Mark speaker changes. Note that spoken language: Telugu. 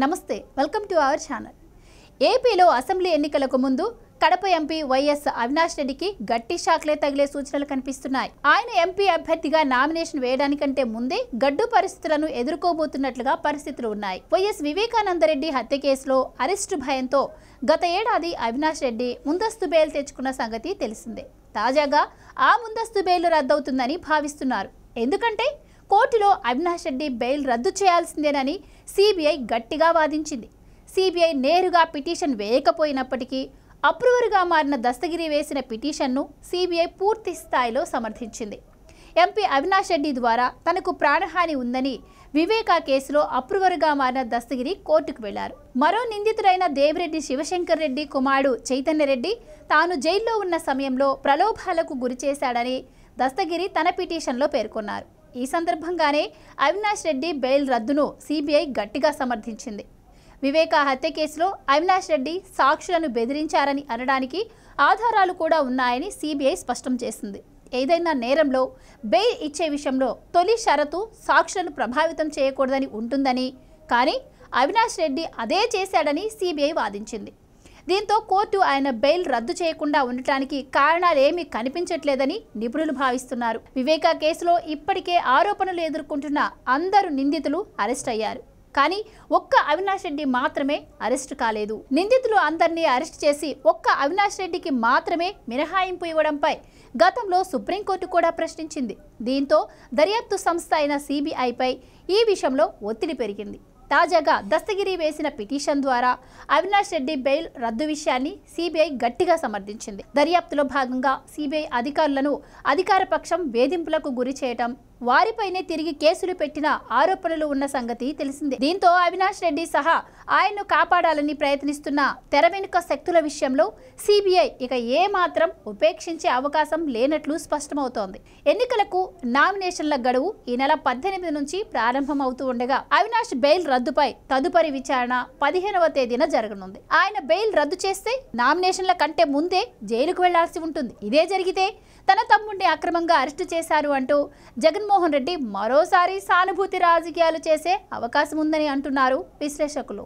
Speaker 1: నమస్తే వెల్కమ్ టు అవర్ ఛానల్. ఏపీలో అసెంబ్లీ ఎన్నికలకు ముందు కడప ఎంపీ వైఎస్ అవినాష్ రెడ్డికి గట్టి షాక్లే తగిలే సూచనలు కనిపిస్తున్నాయి. ఆయన ఎంపీ అభ్యర్థిగా నామినేషన్ వేయడానికంటే ముందే గడ్డు పరిస్థితులను ఎదుర్కోబోతున్నట్లుగా పరిస్థితులు ఉన్నాయి. వైఎస్ వివేకానందరెడ్డి హత్య కేసులో అరెస్టు భయంతో గత ఏడాది అవినాష్ రెడ్డి ముందస్తు బెయిల్ తెచ్చుకున్న సంగతి తెలిసిందే. తాజాగా ఆ ముందస్తు బెయిల్ రద్దవుతుందని భావిస్తున్నారు. ఎందుకంటే కోర్టులో అవినాష్ రెడ్డి బెయిల్ రద్దు చేయాల్సిందేనని సిబిఐ గట్టిగా వాదించింది. సిబిఐ నేరుగా పిటిషన్ వేయకపోయినప్పటికీ అప్రూవర్గా మారిన దస్తగిరి వేసిన పిటిషన్ను సిబిఐ పూర్తి స్థాయిలో సమర్థించింది. ఎంపీ అవినాష్ రెడ్డి ద్వారా తనకు ప్రాణహాని ఉందని వివేకా కేసులో అప్రూవర్గా మారిన దస్తగిరి కోర్టుకు వెళ్లారు. మరో నిందితుడైన దేవిరెడ్డి శివశంకర్ రెడ్డి కుమారుడు చైతన్యరెడ్డి తాను జైల్లో ఉన్న సమయంలో ప్రలోభాలకు గురిచేశాడని దస్తగిరి తన పిటిషన్లో పేర్కొన్నారు. ఈ సందర్భంగానే అవినాష్ రెడ్డి బెయిల్ రద్దును సిబిఐ గట్టిగా సమర్థించింది. వివేకా హత్య కేసులో అవినాష్ రెడ్డి సాక్షులను బెదిరించారని అనడానికి ఆధారాలు కూడా ఉన్నాయని సిబిఐ స్పష్టం చేసింది. ఏదైనా నేరంలో బెయిల్ ఇచ్చే విషయంలో తొలి షరతు సాక్షులను ప్రభావితం చేయకూడదని ఉంటుందని, కానీ అవినాష్ రెడ్డి అదే చేశాడని సిబిఐ వాదించింది. దీంతో కోర్టు ఆయన బెయిల్ రద్దు చేయకుండా ఉండటానికి కారణాలేమీ కనిపించట్లేదని నిపుణులు భావిస్తున్నారు. వివేకా కేసులో ఇప్పటికే ఆరోపణలు ఎదుర్కొంటున్న అందరు నిందితులు అరెస్ట్ అయ్యారు. కానీ ఒక్క అవినాష్ రెడ్డి మాత్రమే అరెస్టు కాలేదు. నిందితులు అందరినీ అరెస్ట్ చేసి ఒక్క అవినాష్ రెడ్డికి మాత్రమే మినహాయింపు ఇవ్వడంపై గతంలో సుప్రీంకోర్టు కూడా ప్రశ్నించింది. దీంతో దర్యాప్తు సంస్థ అయిన సిబిఐపై ఈ విషయంలో ఒత్తిడి పెరిగింది. తాజాగా దస్తగిరి వేసిన పిటిషన్ ద్వారా అవినాష్ రెడ్డి బెయిల్ రద్దు విషయాన్ని సిబిఐ గట్టిగా సమర్థించింది. దర్యాప్తులో భాగంగా సిబిఐ అధికారులను అధికార పక్షం వేధింపులకు గురి చేయటం, వారిపైనే తిరిగి కేసులు పెట్టిన ఆరోపణలు ఉన్న సంగతి తెలిసిందే. దీంతో అవినాష్ రెడ్డి సహా ఆయన్ను కాపాడాలని ప్రయత్నిస్తున్న తెర వెనుక శక్తుల విషయంలో సిబిఐ ఇక ఏమాత్రం ఉపేక్షించే అవకాశం లేనట్లు స్పష్టమవుతోంది. ఎన్నికలకు నామినేషన్ల గడువు ఈ నెల 18 నుంచి ప్రారంభమవుతూ ఉండగా అవినాష్ బెయిల్ రద్దుపై తదుపరి విచారణ 15వ తేదీన జరగనుంది. ఆయన బెయిల్ రద్దు చేస్తే నామినేషన్ల కంటే ముందే జైలుకు వెళ్లాల్సి ఉంటుంది. ఇదే జరిగితే తన తమ్ముడిని అక్రమంగా అరెస్టు చేశారు అంటూ జగన్మోహన్ రెడ్డి మరోసారి సానుభూతి రాజకీయాలు చేసే అవకాశం ఉందని అంటున్నారు విశ్లేషకులు.